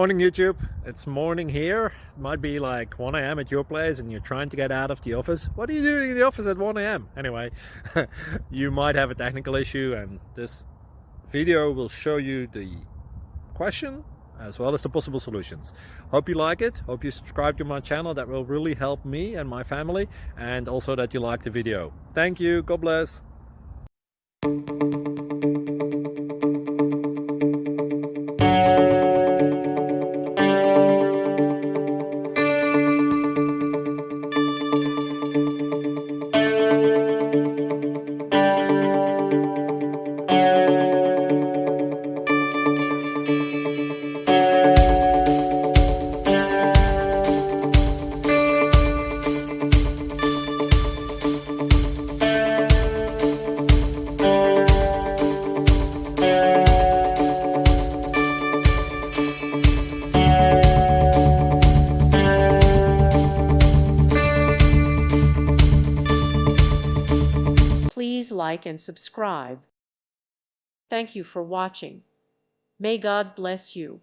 Morning YouTube, it's morning here. It might be like 1 a.m. at your place and you're trying to get out of the office. What are you doing in the office at 1 a.m.? Anyway, you might have a technical issue and this video will show you the question as well as the possible solutions. Hope you like it, hope you subscribe to my channel. That will really help me and my family, and also that you like the video. Thank you, God bless. Please like and subscribe. Thank you for watching. May God bless you.